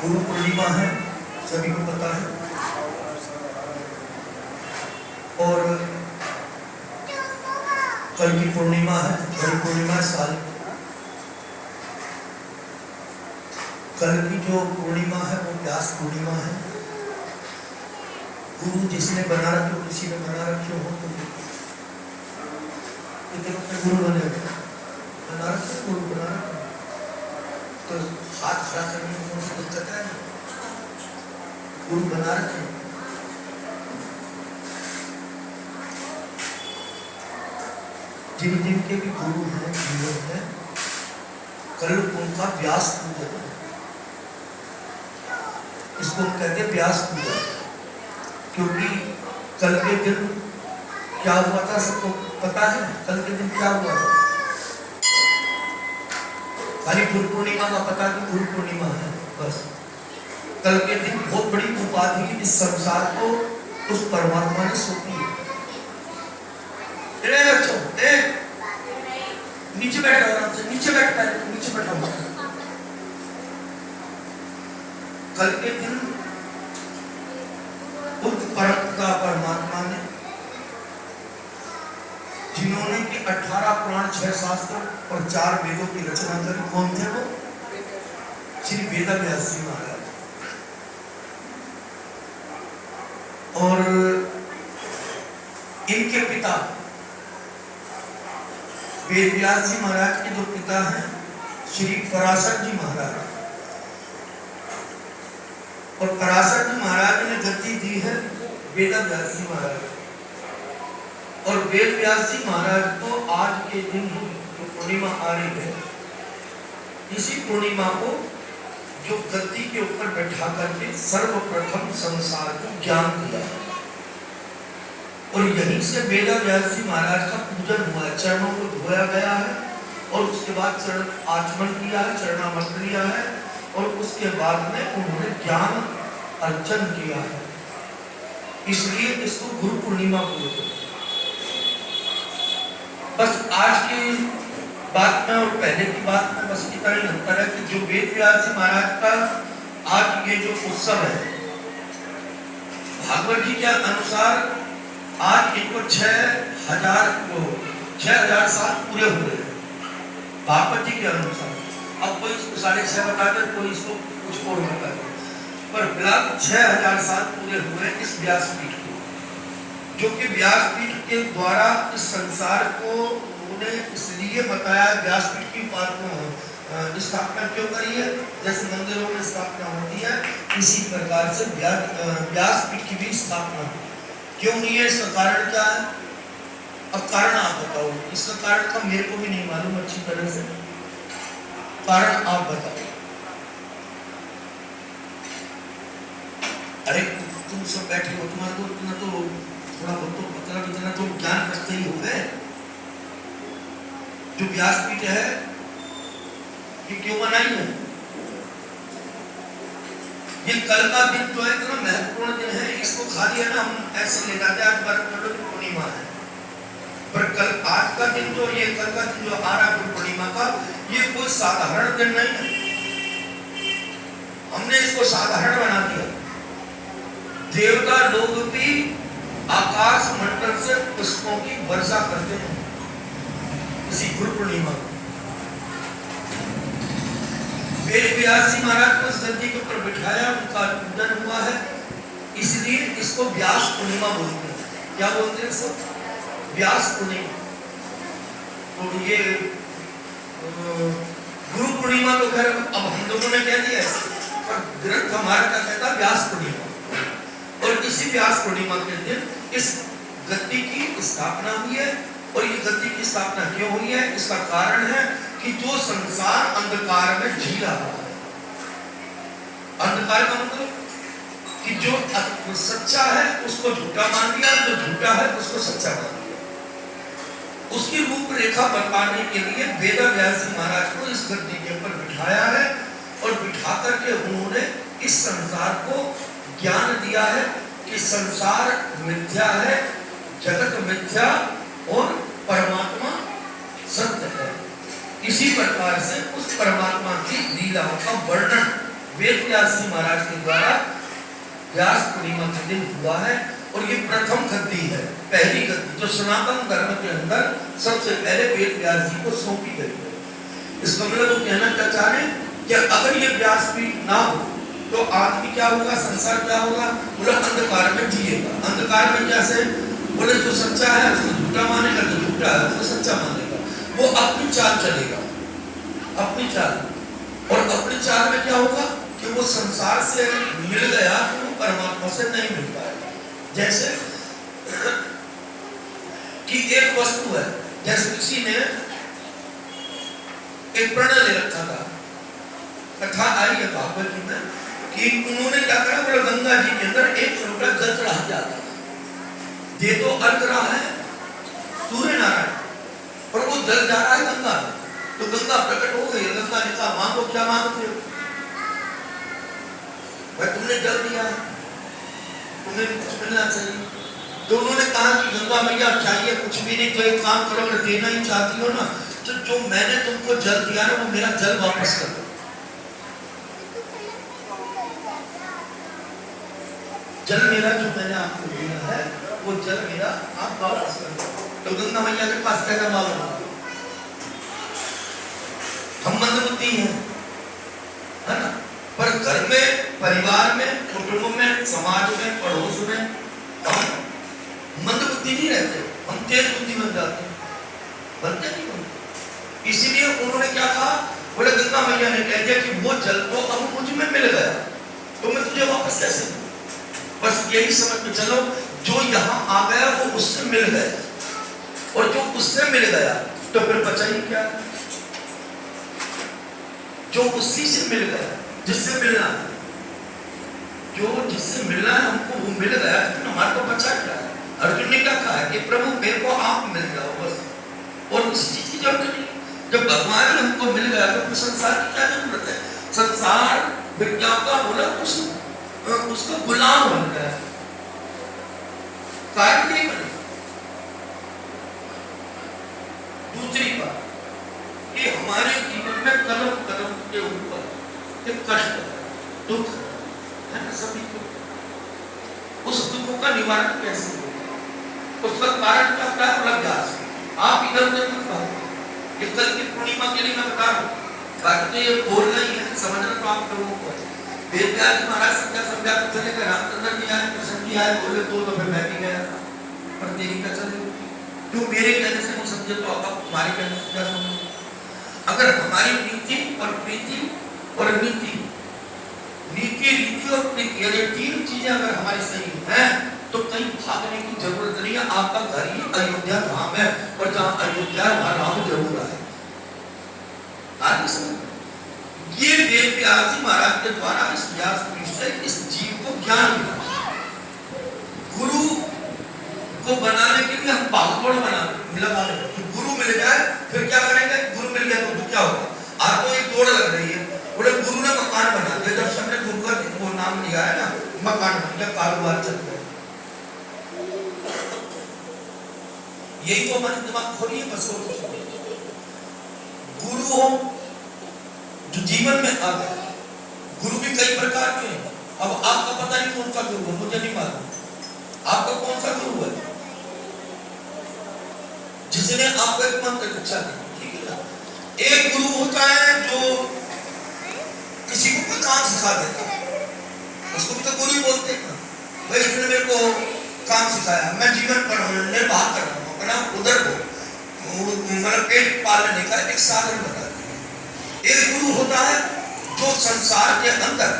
गुरु पूर्णिमा है, सभी को पता है। और कल की पूर्णिमा है, बड़ी पूर्णिमा साल। कल की जो पूर्णिमा है वो व्यास पूर्णिमा है। गुरु जिसने बना रखे हो, किसी ने बना रखे हो तो गुरु बने, बना रखे गुरु बना रखे तो हाथ खड़ा करने में कौन सी दिक्कत है? गुरु बना रखे। जिन जिन के भी गुरु हैं, जीवन है, कल उनका व्यास पूजन है। इसको हम कहते हैं व्यास पूजन, क्योंकि कल के दिन क्या हुआ था सबको पता है। कल के दिन क्या हुआ था? खाली गुरु पूर्णिमा का पता कि गुरु पूर्णिमा है, बस। कल के दिन बहुत बड़ी उपाधि इस संसार को उस परमात्मा ने सौंपी है। बच्चों नीचे बैठो, आराम से नीचे बैठ, नीचे बैठो। कल के दिन उस परमात्मा ने, जिन्होंने कि 18 पुराण, 6 शास्त्र और 4 वेदों की रचना करी, कौन थे वो? श्री वेदव्यास जी महाराज। और इनके पिता वेदव्यास जी महाराज के जो पिता हैं श्री पराशर जी महाराज, और पराशर जी महाराज ने गति दी है वेदव्यास जी महाराज। और वेदव्यास जी महाराज को आज के दिन जो पूर्णिमा आ रही है, इसी पूर्णिमा को जो गद्दी के ऊपर बैठा करके सर्वप्रथम संसार को ज्ञान दिया, और यहीं से वेदव्यास जी महाराज का पूजन हुआ है। चरणों को धोया गया है और उसके बाद चरण आचमन किया है, चरणामृत लिया है, और उसके बाद में उन्होंने ज्ञान अर्चन किया है। इसलिए इसको गुरु पूर्णिमा बोलते हैं। बस आज की बात में और पहले की बात में बस इतना ही अंतर है कि जो वेदव्यास जी महाराज का आज ये जो उत्सव है, भागवत जी के अनुसार आज इनको 6000 साल पूरे हुए हैं भागवत जी के अनुसार। अब कोई 6.5 बता दे, कोई इसको कुछ और बता दे, पर लगभग 6000 साल पूरे हुए इस व्यासपीठ को, जो कि व्यासपीठ के द्वारा इस संसार को उन्होंने इसलिए बताया। व्यासपीठ की स्थापना क्यों करी है? जैसे मंदिरों में स्थापना होती है, इसी प्रकार से व्यासपीठ की भी स्थापना क्यों नहीं है? इसका कारण क्या है? अब कारण आप बताओ। इसका कारण का मेरे को भी नहीं मालूम अच्छी तरह से, कारण आप बताओ। अरे तुम सब बैठे हो, तुम्हारा तो इतना तो थोड़ा बहुत तो मतलब इतना तो ज्ञान रखते ही हो गए। जो व्यासपीठ है ये क्यों बनाई है? ये कल का दिन तो है, इतना महत्वपूर्ण दिन है, इसको खाली है ना हम ऐसे ले जाते हैं, आज गुरु पूर्णिमा है, पर कल आज का दिन जो ये कल का दिन जो आ रहा है गुरु पूर्णिमा का, ये कोई साधारण दिन नहीं है। हमने इसको साधारण बना दिया। देवता लोग भी आकाश मंडल से पुष्पों की वर्षा करते हैं इसी गुरु पूर्णिमा को। वेदव्यास जी महाराज को गद्दी के ऊपर बिठाया, उनका पूजन हुआ है, इसलिए इसको व्यास पूर्णिमा बोलते हैं। क्या बोलते हैं इसको? व्यास पूर्णिमा। तो ये गुरु पूर्णिमा तो खैर अब हम लोगों ने कह दिया, पर ग्रंथ हमारा का कहता है व्यास पूर्णिमा। और इसी व्यास पूर्णिमा के दिन इस गद्दी की स्थापना हुई है। और ये गद्दी की स्थापना क्यों हुई है? इसका कारण है कि जो संसार अंधकार में जी रहा है, अंधकार का मतलब कि जो सच्चा है उसको झूठा मान लिया, जो झूठा है उसको सच्चा मान लिया। उसकी रूपरेखा बताने के लिए वेदव्यास जी महाराज को इस गद्दी के ऊपर बिठाया है, और बिठा करके उन्होंने इस संसार को ज्ञान दिया है कि संसार मिथ्या है, जगत मिथ्या और परमात्मा सत्य है। इसी प्रकार से उस परमात्मा की लीलाओं का वर्णन वेद व्यास जी महाराज के द्वारा व्यास पूर्णिमा के दिन हुआ है। और ये प्रथम गद्दी है, पहली गद्दी जो सनातन धर्म के अंदर सबसे पहले वेद व्यास जी को सौंपी गई है। इसका मतलब वो कहना क्या चाह रहे हैं कि अगर ये व्यासपीठ ना हो तो आदमी क्या होगा, संसार क्या होगा, बोला अंधकार में जिएगा। अंधकार में कैसे, बोले जो सच्चा है उसको झूठा मानेगा, जो झूठा है उसको सच्चा मानेगा। वो अपनी चाल चलेगा, अपनी चाल। और अपनी चाल में क्या होगा कि वो संसार से मिल गया तो वो परमात्मा से नहीं मिल पाएगा। जैसे कि एक वस्तु है, जैसे किसी ने एक प्रण ले रखा था, कथा आई है भागवत जी में कि उन्होंने क्या करा, बोला गंगा जी के अंदर एक लोटा जल चढ़ा जाता है। ये तो अर्घ रहा है सूर्य नारायण, पर वो जल जा रहा है गंगा में। तो गंगा प्रकट हो गई। गंगा ने कहा मांगो, क्या मांगते हो भाई, तुमने जल दिया, तुम्हें कुछ मिलना चाहिए। तो उन्होंने कहा कि गंगा मैया चाहिए कुछ भी नहीं, तो एक काम करो, अगर देना ही चाहती हो ना तो जो मैंने तुमको जल दिया ना वो मेरा जल वापस कर दो। जल मेरा जो मैंने आपको दिया है वो जल मेरा आप वापस कर दो। तो गंगा मैया के पास क्या जवाब होगा, हम मंदबुद्धि हैं, है ना, पर घर में, परिवार में, कुटुंब में, समाज में, पड़ोस में हम मंदबुद्धि नहीं रहते, हम तेज बुद्धि बन जाते हैं, बनते नहीं बनते। इसीलिए उन्होंने क्या कहा, बोले गंगा मैया ने कह दिया कि वो जल तो अब मुझ में मिल गया तो मैं तुझे वापस कैसे दूं। बस यही समझ में चलो, जो यहाँ आ गया वो उससे मिल गया, और जो उससे मिल गया तो फिर बचा ही क्या, जो उसी से मिल गया, जिससे मिलना है, जो जिससे मिलना है हमको वो मिल गया, तो हमारा तो बचा क्या है। अर्जुन ने क्या कहा कि प्रभु मेरे को आप मिल जाओ बस, और किसी चीज की जरूरत नहीं। जब भगवान हमको मिल गया तो फिर संसार की क्या जरूरत है। संसार विज्ञान का बोला उसका गुलाम बन गया, कार्य नहीं बने। दूसरी बात कि हमारे जीवन में कदम कदम के ऊपर एक कष्ट है, दुख है ना, सभी को उस दुखों का निवारण कैसे होगा, उसका कारण क्या होता है, अभ्यास। आप इधर उधर मत भागो। ये कल की पूर्णिमा के लिए मैं बता रहा हूँ, बाकी तो ये बोलना ही है, समझना तो आप लोगों को है। वेद व्यास महाराज समझा तो चलेगा, रामचंद्र जी आए, कृष्ण जी आए, बोले तो फिर मैं भी गया था, पर तेरी क्या चलेगी, क्यों मेरे कहने से नहीं समझे तो अब तुम्हारे कहने से क्या समझे। अगर हमारी नीति और प्रीति और नीति, नीति रीति और प्रीति, अगर तीन चीजें अगर हमारी सही हैं तो कहीं भागने की जरूरत नहीं है। आपका घर ही अयोध्या धाम है, और जहाँ अयोध्या वहां राम जरूर आए। ये वेद व्यास जी महाराज के द्वारा इस व्यासपीठ से इस जीव को ज्ञान मिला। गुरु को बनाने के लिए हम भागदौड़ मिला, गुरु मिल जाए फिर क्या करेंगे, गुरु मिल गया तो क्या होगा। आपको एक दौड़ लग रही है, बोले गुरु ने मकान बना दिया, जब सबने गुरु का वो नाम लिया है ना, मकान बन गया, कारोबार चल गया। यही तो हमारे दिमाग खोलिए बस। गुरु हो जो जीवन में आ गया, गुरु भी कई प्रकार के हैं। अब आपका पता नहीं कौन सा गुरु है, मुझे नहीं मालूम आपका कौन सा गुरु है, जिसने आपको एक मंत्र शिक्षा दी, ठीक है ना। एक गुरु होता है जो किसी को कोई काम सिखा देता है, उसको भी तो गुरु ही बोलते हैं। भाई इसने मेरे को काम सिखाया, मैं जीवन पर निर्वाह कर रहा हूँ, अपना उधर को मतलब पेट पालने का एक साधन बता दिया। एक गुरु होता है जो संसार के अंदर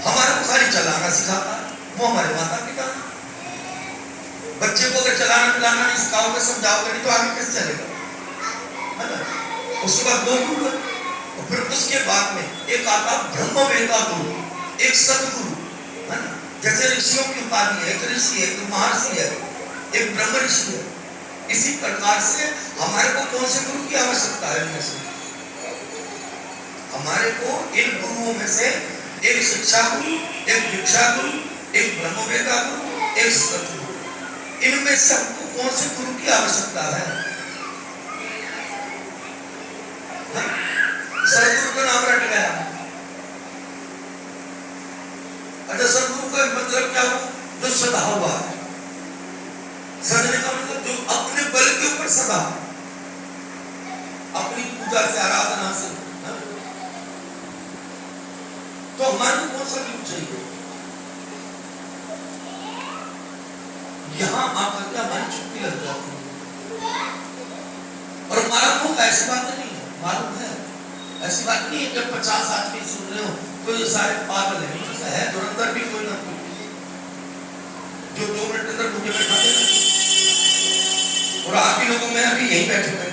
हमारे को खाली चलाना सिखाता है, वो हमारे माता पिता। बच्चे को अगर चलाना पिलाना नहीं सिखाओगे, समझाओगे नहीं तो आगे कैसे चलेगा, है ना। उसके बाद दो गुरु है, और फिर उसके बाद में एक आता ब्रह्मवेता गुरु, एक सतगुरु, है ना। जैसे ऋषियों की उपाधि है, एक ऋषि है, एक महर्षि है, एक ब्रह्म ऋषि है। इसी प्रकार से हमारे को कौन से गुरु की आवश्यकता है, इनमें से हमारे को इन गुरुओं में से एक शिक्षा गुरु, एक दीक्षा गुरु, एक ब्रह्मवेता गुरु, एक सतगुरु, इनमें सबको कौन से गुरु की आवश्यकता है। सतगुरु का नाम रट गया, सदा हुआ है। सजने का मतलब जो अपने बल के ऊपर सदा, अपनी पूजा से, आराधना से, तो मन कौन सा क्यों चाहिए? यहां आकर क्या मन चुप्पी लग जाती है। और मालूम ऐसी बात नहीं है, मालूम है ऐसी बात नहीं है कि 50 आदमी सुन रहे हो तो ये सारे पागल हैं। ऐसा है धुरंधर भी कोई ना कोई जो 2 मिनट अंदर मुझे बैठा देगा, और आप ही लोगों में अभी यही बैठे हुए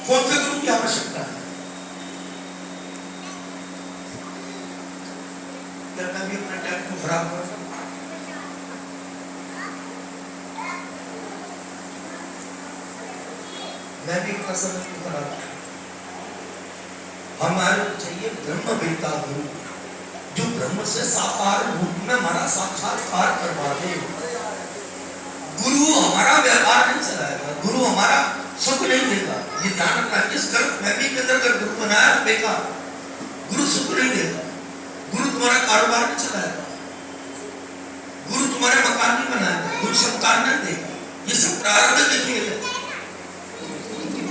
कौन से गुरु की आवश्यकता है? क्या मैं भी अपने टाइम को खराब कर सकता? मैं भी अपना समय को खराब, हमारे चाहिए ब्रह्म वेता गुरु जो ब्रह्म से साकार रूप में हमारा साक्षात्कार करवा दे। गुरु हमारा व्यापार नहीं चलाएगा, गुरु हमारा सुख नहीं देगा। ये ध्यान रखना। जिस गलत फहमी के अंदर कर गुरु बनाया बेकार, गुरु सुख नहीं देगा, गुरु तुम्हारा कारोबार नहीं चलाएगा, गुरु तुम्हारे मकान नहीं बनाएगा, गुरु संतान नहीं देगा। ये सब प्रारब्ध के खेल है।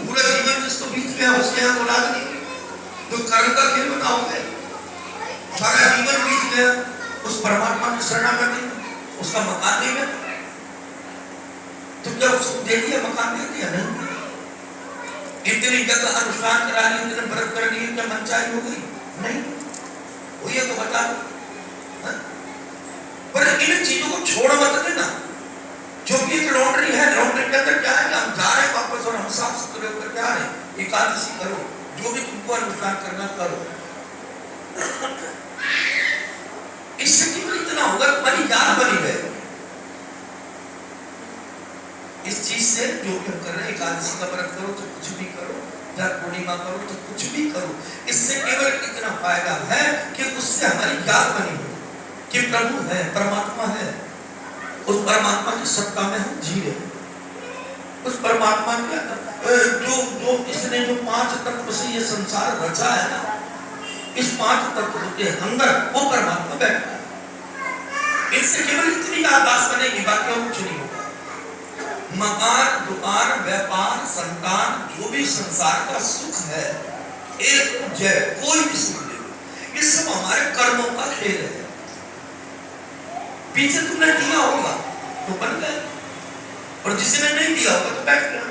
पूरा जीवन जिसको बीच में उसके यहाँ औलाद नहीं, तो कर्म का खेल बनाओगे, सारा जीवन बीत गया, उस परमात्मा की शरणागति में उसका मकान नहीं है, तो क्या उसको दे दिया मकान? दे दिया नहीं? इतनी जगह अनुष्ठान करा ली, इतने व्रत कर लिए, क्या मनचाही हो गई? नहीं वो ये तो बता दो। पर इन चीजों को छोड़ मत देना, क्योंकि एक लॉन्ड्री है, लॉन्ड्री के अंदर क्या है? हम जा रहे हैं वापस और हम साफ सुथरे होकर क्या रहे, एकादशी करो, जो भी तुमको अनुष्ठान करना करो। इससे केवल इतना होगा, तुम्हारी याद बनी रहे इस चीज से। जो भी हम कर रहे हैं, एकादशी का व्रत करो तो कुछ भी करो, या पूर्णिमा करो तो कुछ भी करो, इससे केवल इतना फायदा है कि उससे हमारी याद बनी हो कि प्रभु है, परमात्मा है, उस परमात्मा की सत्ता में हम जी रहे हैं। उस परमात्मा के जो इसने जो 5 तत्व से ये संसार रचा है ना, इस 5 तत्व के अंदर वो परमात्मा बैठा है। इससे केवल इतनी याददाश्त बनेगी, बाकी और कुछ नहीं होगा। मकान, दुकान, व्यापार, संतान, जो भी संसार का सुख है, एक जय कोई भी सुख ले, ये सब हमारे कर्मों का खेल है। पीछे तुमने दिया होगा तो बन गए, और जिसने नहीं दिया होगा तो बैठ गया।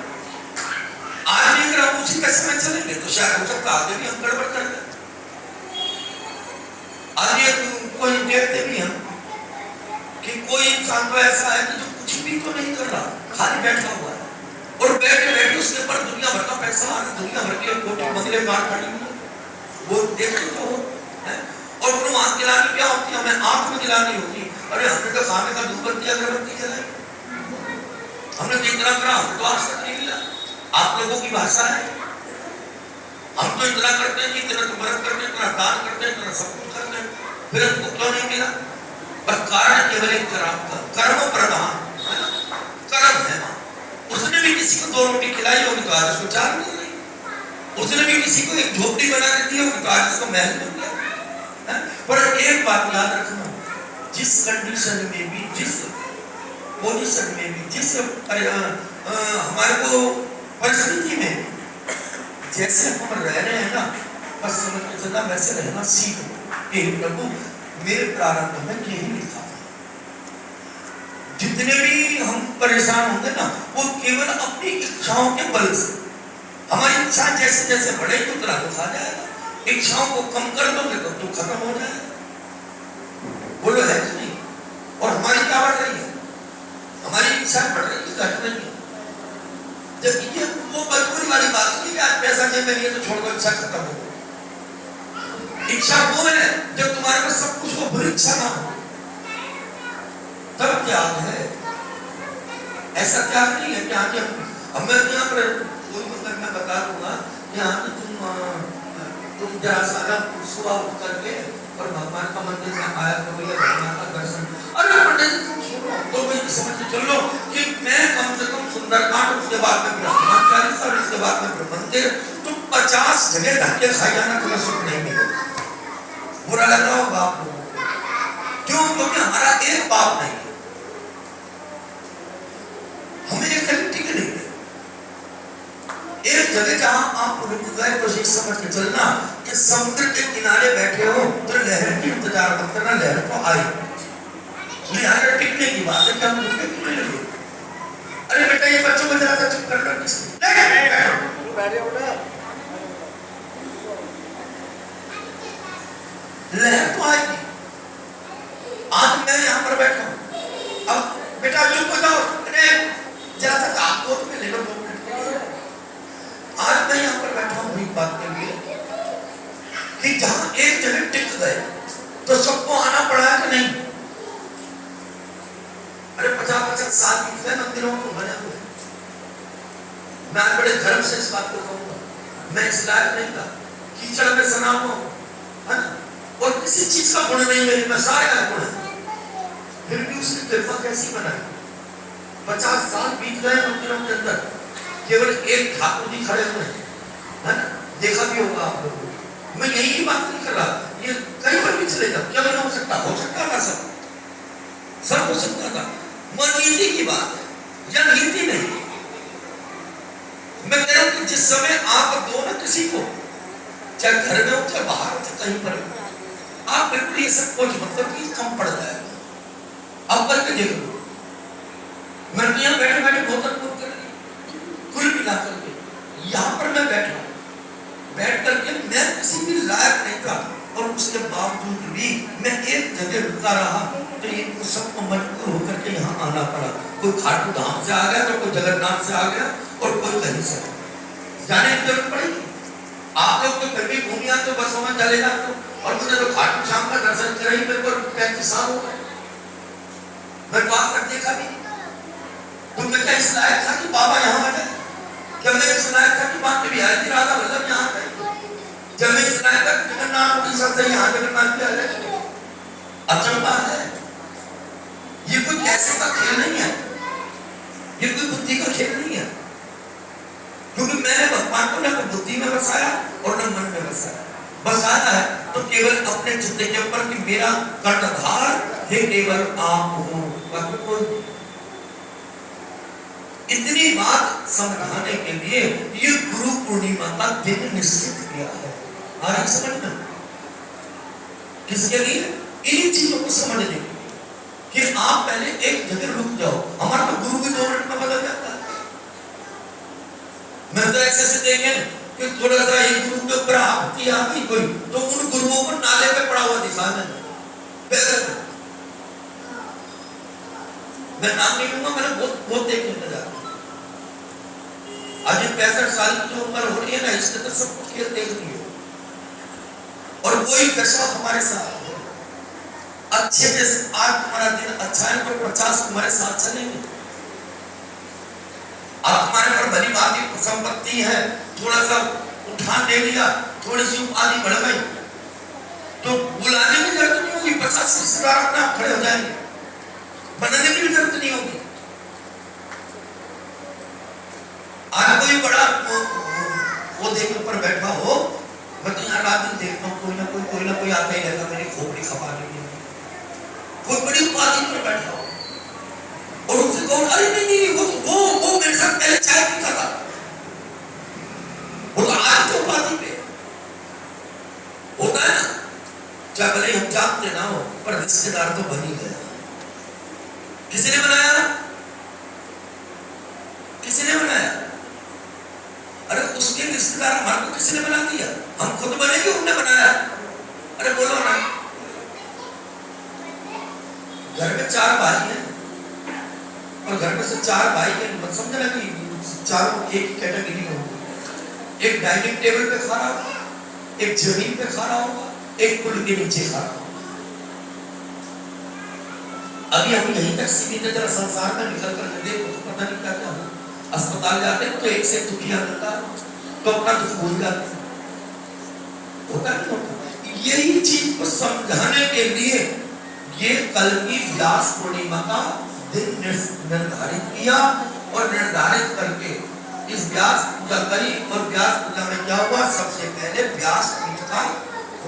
आज भी अगर हम उसी पैसे में चलेंगे तो शायद हो सकता आगे भी हम गड़बड़ कर दें। आज ये कोई देखते भी हम कि कोई इंसान तो ऐसा है कि जो कुछ भी तो नहीं कर रहा, खाली बैठा हुआ है, और बैठे बैठे उसके ऊपर दुनिया भर का पैसा आ रहा है, दुनिया भर के कोठी बंगले कार खड़ी हुई है, वो देखते तो हो। और वो आंख गिलानी क्या होती है? हमें आंख में गिलानी होती। अरे हमने तो खाने का धूपबत्ती अगरबत्ती जलाई, हमने तो इतना करा, हमने तो आज तक नहीं मिला। आप लोगों की भाषा है, हम तो इतना करते हैं कि इतना तो व्रत करते हैं, इतना दान करते हैं, इतना सब कुछ करते हैं, फिर हमको क्यों नहीं मिला? पर कारण केवल एक कर्म प्रधान है ना, कर्म है ना। उसने भी किसी को 2 रोटी खिलाई होगी तो आज उसको 4 मिल रही, उसने भी किसी को एक झोपड़ी बना दी होगी तो आज उसको महल बन गया। पर एक बात याद रखना, जिस कंडीशन में भी, जिस पोजीशन में भी, जिस हमारे को परिस्थिति में जैसे हम रह रहे हैं ना, बस समझ के चलना वैसे रहना सीखो कि प्रभु मेरे प्रारंभ में यही लिखा था। जितने भी हम परेशान होंगे ना, वो केवल अपनी इच्छाओं के बल से, हमारी इच्छा जैसे जैसे बढ़ेगी उतना दुख आ जाएगा, इच्छाओं को कम कर दोगे तो दुख खत्म हो जाएगा। बोलो है कि नहीं? और हमारी क्या बढ़ रही है? हमारी इच्छा बढ़ रही है, घट रही है। जब ये वो मजबूरी वाली बात नहीं कि आज पैसा जेब में नहीं है तो छोड़ दो, इच्छा खत्म हो। इच्छा वो है जब तुम्हारे पास सब कुछ हो, बुरी इच्छा ना हो, तब त्याग है। ऐसा त्याग नहीं है कि आगे हम यहाँ पर कोई मतलब मैं बता दूंगा, यहाँ पे तुम जरा सारा सुबह उठ करके और भगवान का मंदिर में आया तो भैया भगवान का दर्शन, अरे पंडित जी तुम सुनो तो भाई समझ के चलो कि मैं कम से कम सुंदरकांड, उसके बाद में ब्रह्मांड 40 और उसके बाद में मंदिर, तुम 50 जगह धक्के खाई जाना, तुम्हें सुख नहीं मिलेगा। बुरा लग रहा होगा आप लोगों को, क्यों? क्योंकि हमारा एक बाप नहीं है, हमें एक जगह टिक नहीं है। एक जगह जहां आप रुक गए तो ये समझ के चलना कि समुद्र के किनारे बैठे हो तो लहर की इंतजार मत करना, लहर तो आई। लहर टिकने की बात है, क्या हम रुकने क्यों नहीं लगे? अरे बेटा ये बच्चों को जरा सा चुप कर लो, लहर तो आएगी। आज मैं यहाँ पर बैठा हूँ, अब बेटा चुप हो जाओ, अरे जरा सा आपको तो ले लो 2 मिनट के लिए। आज मैं यहाँ पर बैठा हूँ एक बात के लिए कि जहां एक जगह टिक गए तो सबको आना पड़ा है कि नहीं? अरे 50-50 साल बीत गए, मंदिरों को बने हुए। मैं बड़े धर्म से इस बात को कहूंगा, मैं इस लायक नहीं था, कीचड़ में सना हुआ है ना, और किसी चीज का गुण नहीं मेरे में, सारे का गुण है, फिर भी उसकी कृपा कैसी बनाई? 50 साल बीत गए मंदिरों के अंदर, केवल एक ठाकुर जी खड़े हुए है ना, देखा भी होगा आप लोगों को। मैं यही की बात नहीं कर रहा, ये कहीं पर भी चलेगा, क्या नहीं हो सकता? हो सकता था सब हो सकता था। नीति की बात है या नीति नहीं। मैं कह रहा हूं कि जिस समय आप दो ना किसी को, चाहे घर में हो चाहे बाहर हो चाहे कहीं पर, आप बिल्कुल ये सब कुछ मतलब कि कम पड़ जाएगा। अब करके देख लो, मैं यहाँ बैठे बैठे बोतल बोल कर कुल मिला करके यहाँ पर मैं बैठा, बैठ करके मैं किसी भी लायक नहीं था, और उसके बावजूद भी मैं एक जगह रुका रहा, तो ये सबको मजबूर होकर के यहाँ आना पड़ा। कोई खाटू धाम से आ गया, तो कोई जगन्नाथ से आ गया, और कोई कहीं से जाने की जरूरत पड़ेगी। आप लोग तो फिर भी घूमिया तो बसों में चले जाते हो, और मुझे तो खाटू श्याम का दर्शन कर ही मेरे को 35 साल हो गए, मैं तो आज तक देखा भी नहीं। तो मैं क्या इस लायक था कि बाबा यहाँ आ जाए? क्या मैं इस लायक था कि बात भी आई थी राधा वल्लभ यहाँ पे? जब मैं इस लायक था जगन्नाथ उड़ीसा से यहाँ जगन्नाथ भी आ जाए? अचंभा है। ये कोई पैसे का खेल नहीं है, ये कोई बुद्धि का खेल नहीं है, क्योंकि मैंने भगवान को न बुद्धि में बसाया और न मन में बसाया है तो केवल अपने चित्त के ऊपर कि मेरा कर्णधार हे केवल आप हो, बाकी कोई। इतनी बात समझाने के लिए ये गुरु पूर्णिमा का दिन निश्चित किया है। आ रहा समझना किसके लिए? इन चीजों को समझने के लिए कि आप पहले एक जगह रुक जाओ। हमारा तो गुरु भी 2 मिनट में बदल जाता है। मैं तो ऐसे देखे कि थोड़ा सा एक गुरु के ऊपर आपत्ति आ गई कोई, तो उन गुरुओं को नाले पे पड़ा हुआ दिखा देना। मैं नाम नहीं लूंगा, मैंने बहुत देखने नजर। आज 65 साल की उम्र हो रही है ना, इसके तो सब कुछ खेल देख रही हो, और वही दशा हमारे साथ है। अच्छे से आज तुम्हारा दिन अच्छा है तो 50 तुम्हारे साथ चलेंगे। अब तुम्हारे पर भली भांति संपत्ति है, थोड़ा सा उठान दे लिया, थोड़ी सी उपाधि बढ़ गई, तो बुलाने की जरूरत नहीं होगी, 50 रिश्तेदार अपने आप खड़े हो जाएंगे, बनाने की जरूरत नहीं होगी। आज कोई बड़ा वो देख ऊपर बैठा हो, मैं तो यहाँ रात दिन देखता हूँ कोई ना कोई आता ही रहता, मेरी खोपड़ी खपाने के लिए। कोई बड़ी उपाधि पर बैठा हो और उससे कहो अरे नहीं वो मेरे साथ पहले चाय पीता था, वो तो आज तो उपाधि पे होता है ना, चाहे भले हम जानते ना हो, पर रिश्तेदार तो बन ही गया। किसी ने बनाया? किसी ने बनाया? अरे उसके रिश्तेदार हमारे को किसी ने बना दिया? हम खुद बने कि उन्होंने बनाया? अरे बोलो ना। घर में 4 भाई हैं और घर में से 4 भाई के मत समझना कि चारों एक ही कैटेगरी में होंगे। एक डाइनिंग टेबल पे खड़ा होगा, एक जमीन पे खड़ा होगा, एक पुल के नीचे खड़ा होगा। अभी हम यहीं तक सीमित जरा संसार में निकल कर देखो तो पता नहीं क्या क्या हो। अस्पताल जाते हैं तो एक से दुखिया होता है तो अपना दुख भूल जाते हैं, होता नहीं होता। यही चीज को समझाने के लिए ये कल की व्यास पूर्णिमा का दिन निर्धारित किया और निर्धारित करके इस व्यास पूजा करी। और व्यास पूजा में क्या हुआ? सबसे पहले व्यास पीठ का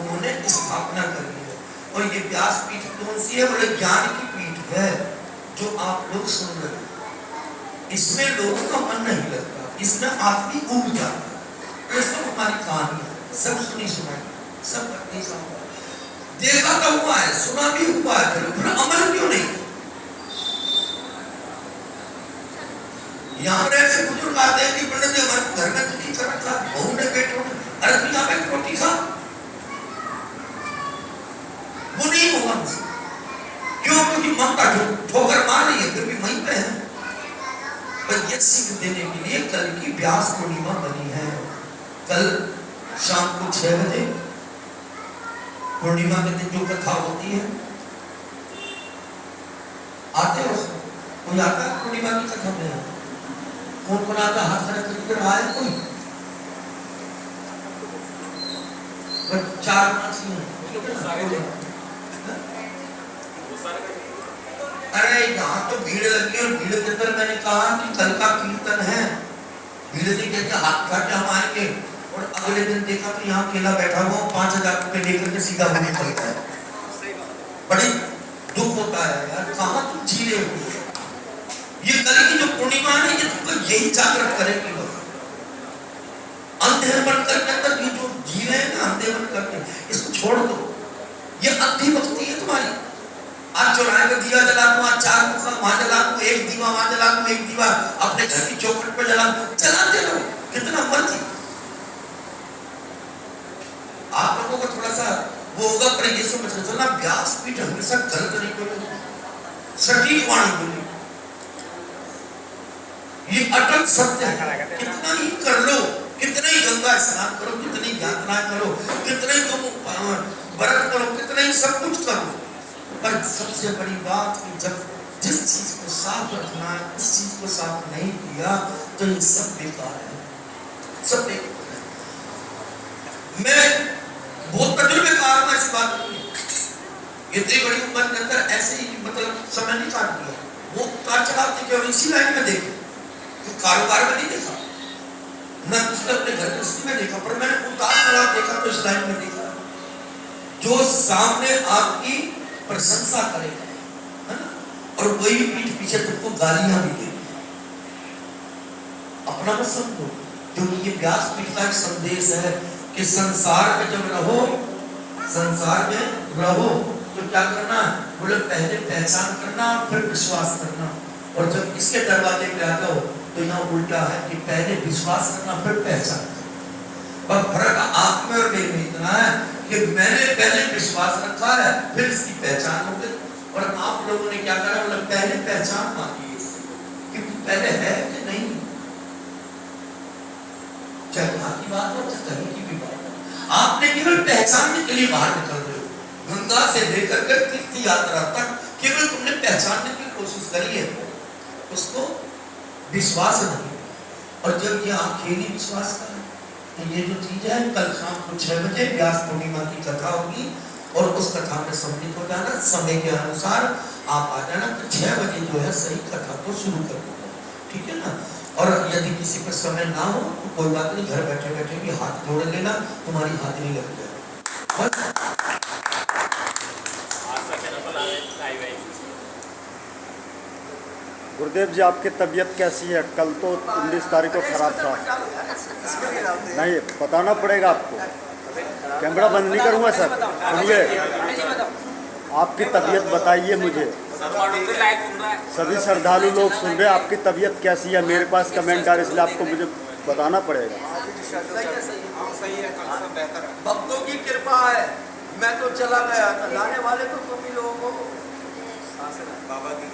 उन्होंने स्थापना करी है और ये व्यास पीठ कौन सी है? बोले ज्ञान की पीठ है जो आप लोग सुन रहे हैं। इसमें लोगों का मन नहीं लगता, इसमें आदमी उब जाता है। ये सब हमारी कहानी है, सब सुनी सुनाई, सब पत्नी सा हुआ, देखा तो हुआ है, सुना भी हुआ है, फिर अमल क्यों नहीं? यहाँ पर ऐसे बुजुर्ग आते हैं कि पंडित जी हमारे घर में तो नहीं कर रखा, बहू ने बेटों ने, अरे तू यहाँ पे रोटी खा, वो नहीं होगा मुझसे। क्यों? क्योंकि ममता ठोकर मार रही है, फिर भी वहीं पे है। पर ये सीख देने के लिए कल की व्यास पूर्णिमा बनी है। कल शाम को 6 बजे पूर्णिमा के दिन जो कथा होती है, आते हो? कोई आता है पूर्णिमा की कथा में? कौन कौन आता? हाथ खड़ा करके रहा है कोई? 4-5 ही। अरे यहाँ तो भीड़ लगी और भीड़ के अंदर मैंने कहा कि कल का कीर्तन है, भीड़ नहीं कहते हाथ उठा के हम आएंगे, और अगले दिन देखा तो यहाँ अकेला बैठा हुआ 5000 रुपए लेकर के सीधा होने चलता है। बड़ी दुख होता है यार, कहाँ तुम जी रहे हो? ये कल की जो पूर्णिमा है ये तुमको यही जागृत करेगी। अंधे बन करके अंदर ये जो जी रहे हैं ना, अंधे बन करके, इसको छोड़ दो। ये अंधी भक्ति है तुम्हारी। आज चौराहे पे दिया जला दूं, आज 4 मुखा वहां जला दूं, 1 दीवा वहां जला दूं, 1 दीवा अपने घर की चौखट पे जला दूं, चलाते रहो कितना मर्जी। आप लोगों को थोड़ा सा वो होगा, पर ये समझ चलना व्यास पीठ हमेशा गलत नहीं बोले, सटीक वाणी बोली, ये अटल सत्य है। कितना ही कर लो, कितना ही गंगा स्नान करो, कितनी यात्रा करो, कितना ही तुम व्रत करो, कितना ही सब कुछ करो, पर सबसे बड़ी बात कि जब जिस चीज को साफ रखना है उस चीज को साफ नहीं किया तो ये सब बेकार है, सब बेकार है। मैं बहुत तजुर्बेकार हूं इस बात में, इतनी बड़ी उम्र के अंदर ऐसे ही मतलब समय नहीं काट दिया। वो कार चलाते थे और इसी लाइन में देखे, तो कारोबार में नहीं देखा, न उसने अपने घर गृहस्थी में देखा, पर मैंने उतार चढ़ाव देखा तो इस लाइन में देखा। जो सामने आपकी प्रशंसा करेगा, है ना, और वही पीठ पीछे तुमको गालियां भी देगी, अपना मत समझो। क्योंकि ये व्यास पीठ का एक संदेश है कि संसार में जब रहो, संसार में रहो तो क्या करना? बोले पहले पहचान करना फिर विश्वास करना, और जब इसके दरवाजे पे आ जाओ तो यहाँ उल्टा है कि पहले विश्वास करना फिर पहचान करना। पर फर्क आप में और मेरे में इतना है कि मैंने पहले विश्वास रखा है फिर इसकी पहचान हो गई, और आप लोगों ने क्या करा? मतलब पहले पहचान मांगी कि पहले है कि नहीं, चाहे यहाँ की बात हो चाहे कहीं की भी बात हो, आपने केवल पहचानने के लिए बाहर निकल रहे हो। गंगा से लेकर के तीर्थ यात्रा तक केवल तुमने पहचानने की कोशिश करी है, उसको विश्वास नहीं। और जब ये आंखें नहीं विश्वास करें तो ये जो चीज है, कल शाम को 6 बजे व्यास पूर्णिमा की कथा होगी और उस कथा में सम्मिलित हो जाना, समय के अनुसार आप आ जाना, तो 6 बजे जो है सही कथा को शुरू कर देना, ठीक है ना। और यदि किसी पर समय ना हो तो कोई बात नहीं, घर बैठे बैठे भी हाथ जोड़ लेना, तुम्हारी हाजिरी लग जाएगी बस। गुरुदेव जी आपकी तबीयत कैसी है? कल तो 19 तारीख को खराब था। नहीं बताना पड़ेगा आपको, कैमरा बंद नहीं करूँगा सर। सुनिए, आपकी तबीयत बताइए मुझे, सभी श्रद्धालु लोग सुन रहे हैं, आपकी तबीयत कैसी है? मेरे पास कमेंट आ रहा है, इसलिए आपको मुझे बताना पड़ेगा। भक्तों की कृपा है, मैं तो चला गया था, लाने वाले तो तुम ही लोगों को बाबा की